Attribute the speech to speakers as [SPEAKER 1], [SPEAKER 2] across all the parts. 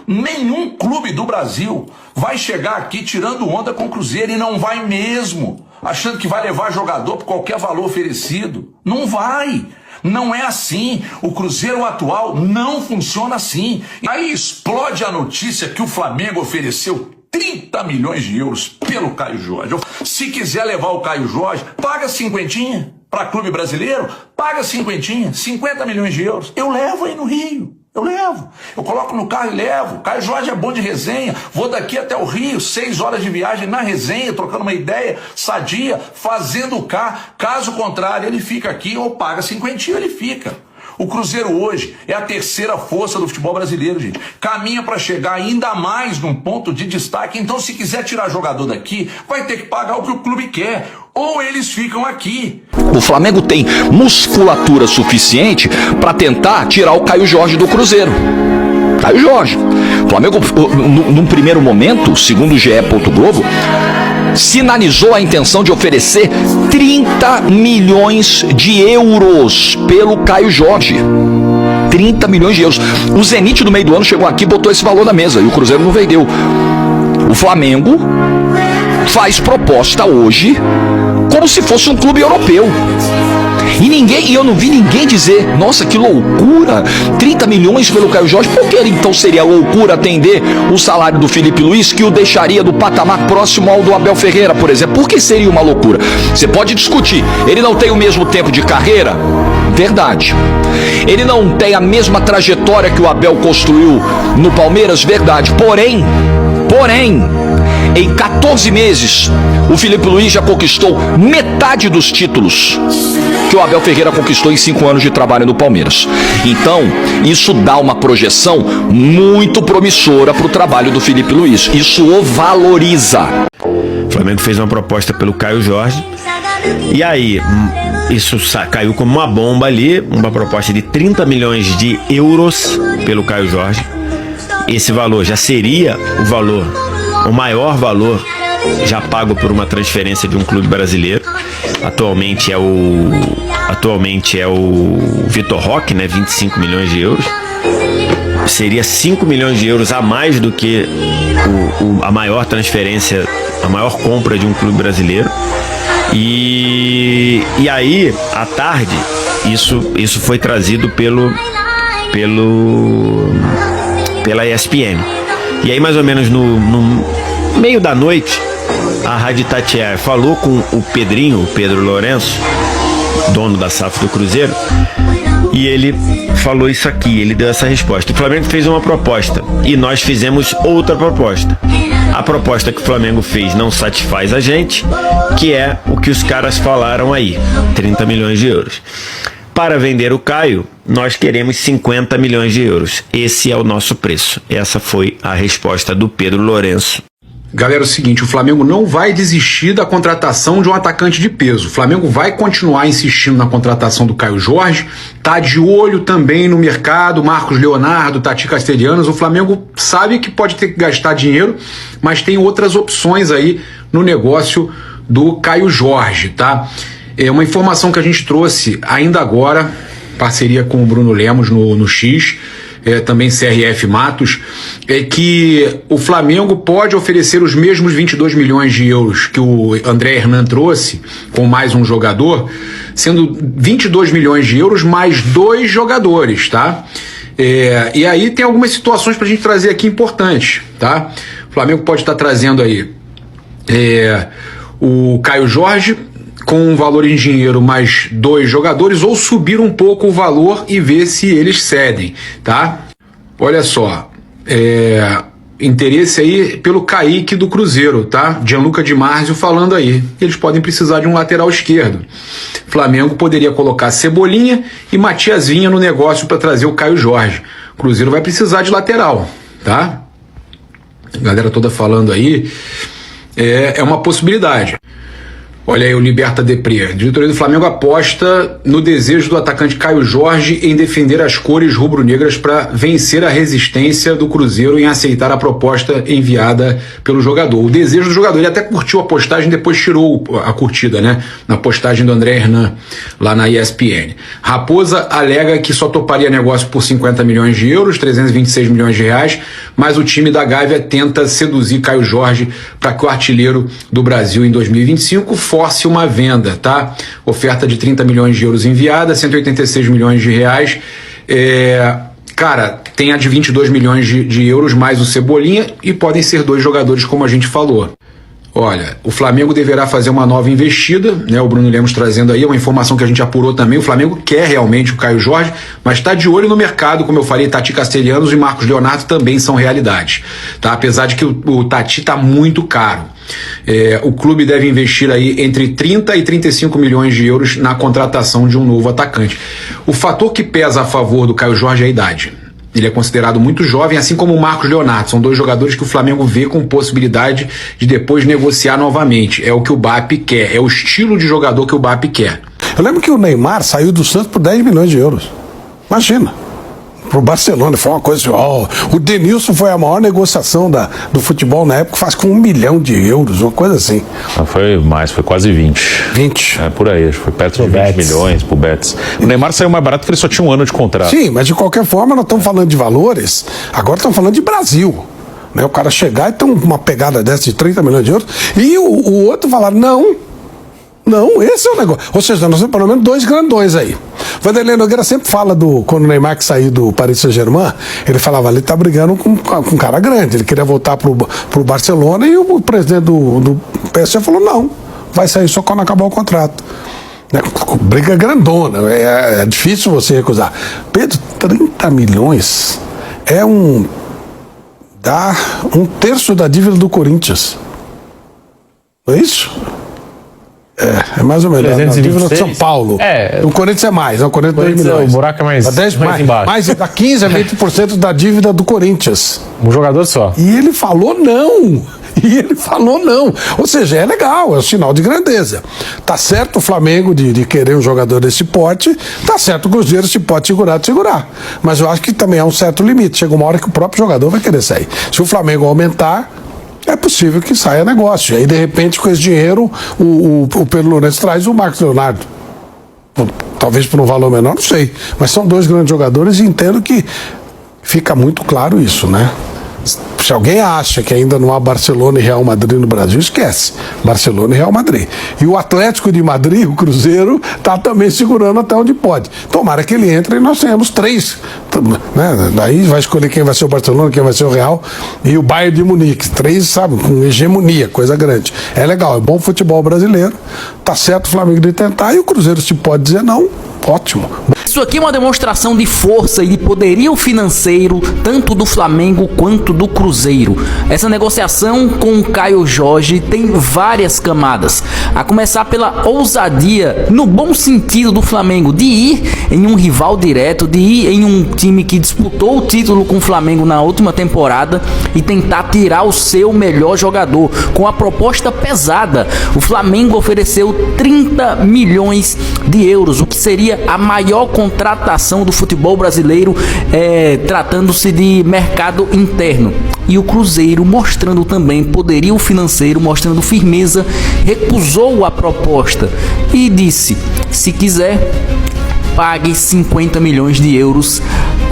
[SPEAKER 1] Nenhum clube do Brasil vai chegar aqui tirando onda com o Cruzeiro, e não vai mesmo, achando que vai levar jogador por qualquer valor oferecido. Não vai. Não é assim. O Cruzeiro atual não funciona assim. Aí explode a notícia que o Flamengo ofereceu 30 milhões de euros pelo Caio Jorge. Se quiser levar o Caio Jorge, paga cinquentinha. Para clube brasileiro, paga cinquentinha, 50 milhões de euros. Eu levo aí no Rio. Eu levo. Eu coloco no carro e levo. Caio Jorge é bom de resenha. Vou daqui até o Rio, 6 horas de viagem na resenha, trocando uma ideia sadia, fazendo o carro. Caso contrário, ele fica aqui ou paga cinquentinha, ele fica. O Cruzeiro hoje é a terceira força do futebol brasileiro, gente. Caminha para chegar ainda mais num ponto de destaque. Então, se quiser tirar jogador daqui, vai ter que pagar o que o clube quer. Ou eles ficam aqui.
[SPEAKER 2] O Flamengo tem musculatura suficiente para tentar tirar o Caio Jorge do Cruzeiro. Caio Jorge. O Flamengo, num primeiro momento, segundo o GE. Globo, sinalizou a intenção de oferecer 30 milhões de euros pelo Caio Jorge. 30 milhões de euros. O Zenit do meio do ano chegou aqui e botou esse valor na mesa, e o Cruzeiro não vendeu. O Flamengo faz proposta hoje como se fosse um clube europeu. E eu não vi ninguém dizer, nossa, que loucura, 30 milhões pelo Caio Jorge. Por que então seria loucura atender o salário do Felipe Luiz, que o deixaria do patamar próximo ao do Abel Ferreira, por exemplo? Por que seria uma loucura? Você pode discutir, ele não tem o mesmo tempo de carreira? Verdade. Ele não tem a mesma trajetória que o Abel construiu no Palmeiras? Verdade. Porém, em 14 meses, o Felipe Luiz já conquistou metade dos títulos que o Abel Ferreira conquistou em 5 anos de trabalho no Palmeiras. Então, isso dá uma projeção muito promissora para o trabalho do Felipe Luiz. Isso o valoriza.
[SPEAKER 3] O Flamengo fez uma proposta pelo Caio Jorge, e aí isso caiu como uma bomba ali, uma proposta de 30 milhões de euros pelo Caio Jorge. Esse valor já seria o maior valor já pago por uma transferência de um clube brasileiro. Atualmente é o Vitor Roque, né? 25 milhões de euros. Seria 5 milhões de euros a mais do que a maior transferência, a maior compra de um clube brasileiro. E aí, à tarde, isso foi trazido pela ESPN. E aí, mais ou menos no meio da noite, a Rádio Itatiaia falou com o Pedro Lourenço, dono da SAF do Cruzeiro, e ele falou isso aqui, ele deu essa resposta. O Flamengo fez uma proposta e nós fizemos outra proposta. A proposta que o Flamengo fez não satisfaz a gente, que é o que os caras falaram aí, 30 milhões de euros. Para vender o Caio, nós queremos 50 milhões de euros. Esse é o nosso preço. Essa foi a resposta do Pedro Lourenço.
[SPEAKER 4] Galera, é o seguinte, o Flamengo não vai desistir da contratação de um atacante de peso. O Flamengo vai continuar insistindo na contratação do Caio Jorge, tá de olho também no mercado, Marcos Leonardo, Tati Castelhanos. O Flamengo sabe que pode ter que gastar dinheiro, mas tem outras opções aí no negócio do Caio Jorge, tá? É uma informação que a gente trouxe ainda agora, parceria com o Bruno Lemos no X, também CRF Matos, é que o Flamengo pode oferecer os mesmos 22 milhões de euros que o André Hernan trouxe, com mais um jogador, sendo 22 milhões de euros mais 2 jogadores, tá? E aí tem algumas situações pra gente trazer aqui importantes, tá? O Flamengo pode estar trazendo aí o Caio Jorge com um valor em dinheiro mais 2 jogadores, ou subir um pouco o valor e ver se eles cedem, tá? Olha só, interesse aí pelo Kaique do Cruzeiro, tá? Gianluca Di Marzio falando aí, eles podem precisar de um lateral esquerdo. Flamengo poderia colocar Cebolinha e Matias Vinha no negócio para trazer o Caio Jorge. O Cruzeiro vai precisar de lateral, tá? A galera toda falando aí, é uma possibilidade. Olha aí o Liberta Depré. A diretoria do Flamengo aposta no desejo do atacante Caio Jorge em defender as cores rubro-negras para vencer a resistência do Cruzeiro em aceitar a proposta enviada pelo jogador. O desejo do jogador, ele até curtiu a postagem, depois tirou a curtida, né? Na postagem do André Hernan, lá na ESPN. Raposa alega que só toparia negócio por 50 milhões de euros, 326 milhões de reais, mas o time da Gávea tenta seduzir Caio Jorge para que o artilheiro do Brasil em 2025 force uma venda, tá? Oferta de 30 milhões de euros enviada, 186 milhões de reais. Cara, tem a de 22 milhões de euros mais o Cebolinha e podem ser 2 jogadores, como a gente falou. Olha, o Flamengo deverá fazer uma nova investida, né? O Bruno Lemos trazendo aí uma informação que a gente apurou também. O Flamengo quer realmente o Caio Jorge, mas está de olho no mercado, como eu falei. Tati Castelhanos e Marcos Leonardo também são realidades, tá? Apesar de que o Tati está muito caro. O clube deve investir aí entre 30 e 35 milhões de euros na contratação de um novo atacante. O fator que pesa a favor do Caio Jorge é a idade. Ele é considerado muito jovem, assim como o Marcos Leonardo. São 2 jogadores que o Flamengo vê com possibilidade de depois negociar novamente. É o que o BAP quer, é o estilo de jogador que o BAP quer.
[SPEAKER 5] Eu lembro que o Neymar saiu do Santos por 10 milhões de euros. Imagina. Pro Barcelona, foi uma coisa assim, o Denilson foi a maior negociação do futebol na época, faz com 1 milhão de euros, uma coisa assim.
[SPEAKER 6] Não foi mais, foi quase 20.
[SPEAKER 5] 20.
[SPEAKER 6] Por aí, foi perto de 20 milhões pro Betis. O Neymar saiu mais barato porque ele só tinha 1 ano de contrato.
[SPEAKER 5] Sim, mas de qualquer forma nós estamos falando de valores, agora estamos falando de Brasil. Né? O cara chegar e ter uma pegada dessa de 30 milhões de euros, e o outro falar, não, esse é o negócio. Ou seja, nós temos pelo menos 2 grandões aí. Vanderlei Nogueira sempre fala quando o Neymar que saiu do Paris Saint-Germain, ele falava, ele tá brigando com um cara grande, ele queria voltar pro Barcelona, e o presidente do PSG falou, não, vai sair só quando acabar o contrato. Briga grandona, é difícil você recusar. Pedro, 30 milhões dá 1/3 da dívida do Corinthians. Não é isso? É mais ou menos. A dívida de São Paulo. O Corinthians é mais. O Corinthians é 2 milhões.
[SPEAKER 7] O buraco é mais embaixo.
[SPEAKER 5] Mais dá 15 a 20% da dívida do Corinthians.
[SPEAKER 7] Um jogador só.
[SPEAKER 5] E ele falou não. Ou seja, é legal, é um sinal de grandeza. Tá certo o Flamengo de querer um jogador desse porte, tá certo o Cruzeiro se pode segurar. Mas eu acho que também há um certo limite. Chega uma hora que o próprio jogador vai querer sair. Se o Flamengo aumentar, é possível que saia negócio. Aí, de repente, com esse dinheiro, o Pedro Lourenço traz o Marcos Leonardo. Talvez por um valor menor, não sei. Mas são 2 grandes jogadores e entendo que fica muito claro isso, né? Se alguém acha que ainda não há Barcelona e Real Madrid no Brasil, esquece. Barcelona e Real Madrid. E o Atlético de Madrid, o Cruzeiro, está também segurando até onde pode. Tomara que ele entre e nós tenhamos 3. Né? Daí vai escolher quem vai ser o Barcelona, quem vai ser o Real e o Bayern de Munique. 3, sabe, com hegemonia, coisa grande. É legal, é bom futebol brasileiro. Tá certo o Flamengo de tentar e o Cruzeiro se pode dizer não, ótimo.
[SPEAKER 8] Isso aqui é uma demonstração de força e de poderio financeiro, tanto do Flamengo quanto do Cruzeiro. Essa negociação com o Caio Jorge tem várias camadas, a começar pela ousadia, no bom sentido do Flamengo, de ir em um rival direto, de ir em um time que disputou o título com o Flamengo na última temporada e tentar tirar o seu melhor jogador, com a proposta pesada. O Flamengo ofereceu 30 milhões de euros, o que seria a maior contratação do futebol brasileiro, tratando-se de mercado interno. E o Cruzeiro, mostrando também poderio financeiro, mostrando firmeza, recusou a proposta e disse: se quiser, pague 50 milhões de euros,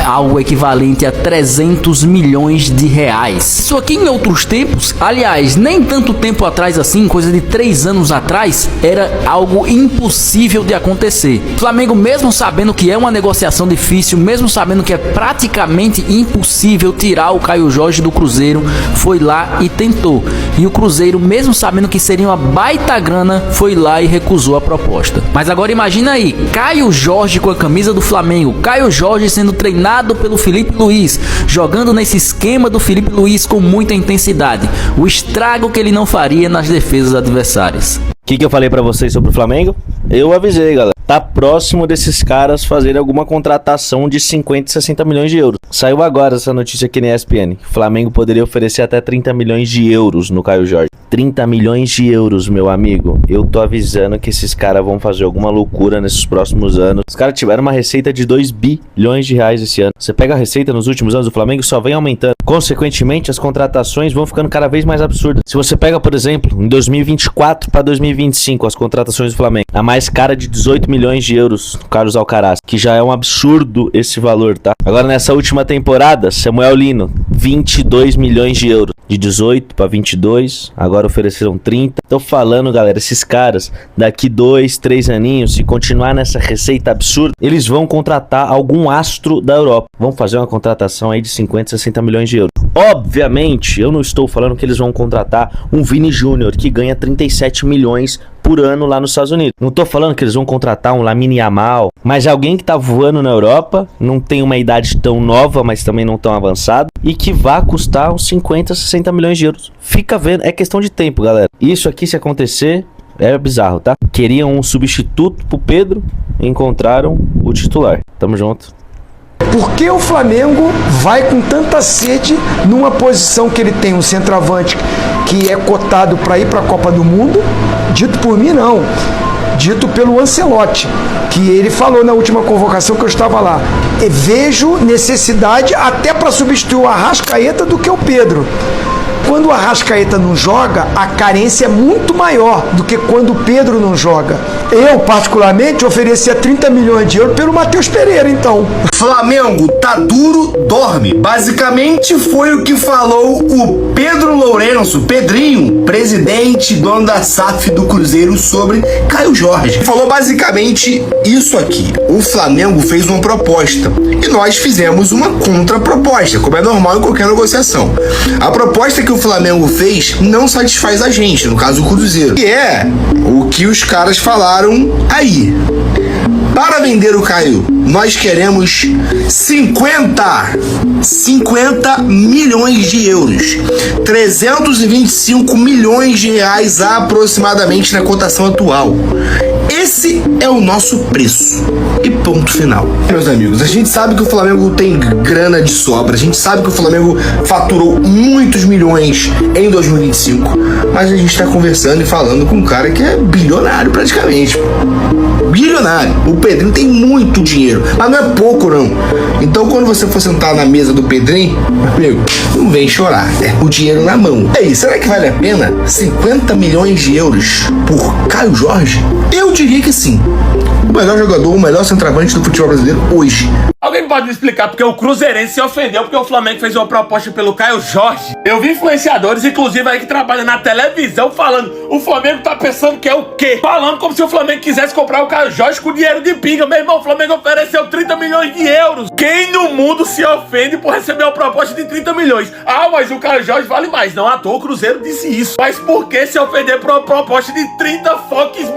[SPEAKER 8] algo equivalente a 300 milhões de reais. Isso aqui em outros tempos, aliás, nem tanto tempo atrás assim, coisa de 3 anos atrás, era algo impossível de acontecer. O Flamengo, mesmo sabendo que é uma negociação difícil, mesmo sabendo que é praticamente impossível tirar o Caio Jorge do Cruzeiro, foi lá e tentou. E o Cruzeiro, mesmo sabendo que seria uma baita grana, foi lá e recusou a proposta. Mas agora imagina aí, Caio Jorge com a camisa do Flamengo, Caio Jorge sendo treinado pelo Felipe Luiz, jogando nesse esquema do Felipe Luiz com muita intensidade, o estrago que ele não faria nas defesas adversárias.
[SPEAKER 9] O que eu falei pra vocês sobre o Flamengo? Eu avisei, galera. Tá próximo desses caras fazerem alguma contratação de 50 e 60 milhões de euros. Saiu agora essa notícia aqui na ESPN. O Flamengo poderia oferecer até 30 milhões de euros no Caio Jorge. 30 milhões de euros, meu amigo. Eu tô avisando que esses caras vão fazer alguma loucura nesses próximos anos. Os caras tiveram uma receita de 2 bilhões de reais esse ano. Você pega a receita nos últimos anos do Flamengo, só vem aumentando. Consequentemente, as contratações vão ficando cada vez mais absurdas. Se você pega, por exemplo, em 2024 para 2025, as contratações do Flamengo, a mais cara de 18 milhões de euros, Carlos Alcaraz, que já é um absurdo esse valor, tá? Agora, nessa última temporada, Samuel Lino, 22 milhões de euros. De 18 para 22, agora ofereceram 30. Tô falando, galera, esses caras, daqui 2, 3 aninhos, se continuar nessa receita absurda, eles vão contratar algum astro da Europa. Vão fazer uma contratação aí de 50, 60 milhões de euros. Obviamente, eu não estou falando que eles vão contratar um Vini Júnior, que ganha 37 milhões por ano lá nos Estados Unidos. Não tô falando que eles vão contratar um Lamine Yamal, mas alguém que tá voando na Europa, não tem uma idade tão nova, mas também não tão avançada, e que vai custar uns 50, 60 milhões de euros. Fica vendo, é questão de tempo, galera. Isso aqui, se acontecer, é bizarro, tá? Queriam um substituto pro Pedro e encontraram o titular. Tamo junto.
[SPEAKER 10] Por que o Flamengo vai com tanta sede numa posição que ele tem um centroavante que é cotado para ir para a Copa do Mundo? Dito por mim, não. Dito pelo Ancelotti, que ele falou na última convocação que eu estava lá. E vejo necessidade até para substituir o Arrascaeta do que o Pedro. Quando o Arrascaeta não joga, a carência é muito maior do que quando o Pedro não joga. Eu, particularmente, oferecia 30 milhões de euros pelo Matheus Pereira, então.
[SPEAKER 11] Flamengo tá duro, dorme. Basicamente foi o que falou o Pedro Lourenço, Pedrinho, presidente, dono da SAF do Cruzeiro, sobre Caio Jorge. Ele falou basicamente isso aqui. O Flamengo fez uma proposta e nós fizemos uma contraproposta, como é normal em qualquer negociação. A proposta que o Flamengo fez não satisfaz a gente, no caso o Cruzeiro, que é o que os caras falaram aí. Para vender o Caio, nós queremos 50 milhões de euros, 325 milhões de reais aproximadamente na cotação atual. Esse é o nosso preço. E ponto final. Meus amigos, a gente sabe que o Flamengo tem grana de sobra, a gente sabe que o Flamengo faturou muitos milhões em 2025, mas a gente tá conversando e falando com um cara que é bilionário praticamente. Bilionário. O Pedrinho tem muito dinheiro, mas não é pouco não. Então quando você for sentar na mesa do Pedrinho, meu amigo, não vem chorar, é o dinheiro na mão. E aí, será que vale a pena 50 milhões de euros por Caio Jorge? Eu diria que sim. O melhor jogador, o melhor centroavante do futebol brasileiro hoje.
[SPEAKER 12] Alguém pode me explicar porque o Cruzeirense se ofendeu porque o Flamengo fez uma proposta pelo Caio Jorge? Eu vi influenciadores, inclusive aí que trabalham na televisão, falando: o Flamengo tá pensando que é o quê? Falando como se o Flamengo quisesse comprar o Caio Jorge com dinheiro de pinga. Meu irmão, o Flamengo ofereceu 30 milhões de euros. Quem no mundo se ofende por receber uma proposta de 30 milhões? Ah, mas o Caio Jorge vale mais. Não à toa o Cruzeiro disse isso. Mas por que se ofender por uma proposta de 30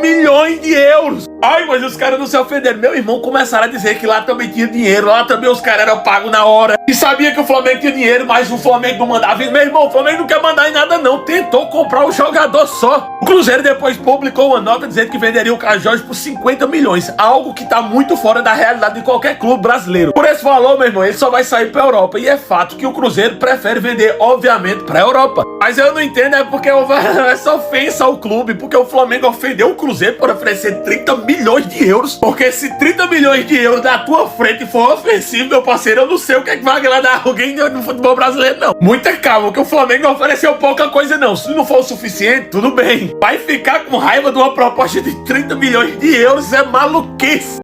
[SPEAKER 12] milhões de euros? Ai, mas os caras não se ofenderam. Meu irmão, começaram a dizer que lá também tinha dinheiro. Lá também os caras eram pagos na hora. E sabia que o Flamengo tinha dinheiro, mas o Flamengo não mandava. Meu irmão, o Flamengo não quer mandar em nada não. Tentou comprar o jogador só. O Cruzeiro depois publicou uma nota dizendo que venderia o Caio Jorge por 50 milhões. Algo que tá muito fora da realidade de qualquer clube brasileiro. Por esse valor, meu irmão, ele só vai sair pra Europa. E é fato que o Cruzeiro prefere vender, obviamente, pra Europa. Mas eu não entendo, é porque essa ofensa ao clube. Porque o Flamengo ofendeu o Cruzeiro por oferecer 30 milhões de euros. Porque se 30 milhões de euros na tua frente for ofensivo, meu parceiro, eu não sei o que é que vai agradar alguém no futebol brasileiro, não. Muita calma, que o Flamengo ofereceu pouca coisa, não. Se não for o suficiente, tudo bem. Vai ficar com raiva de uma proposta de 30 milhões de euros, é maluquice.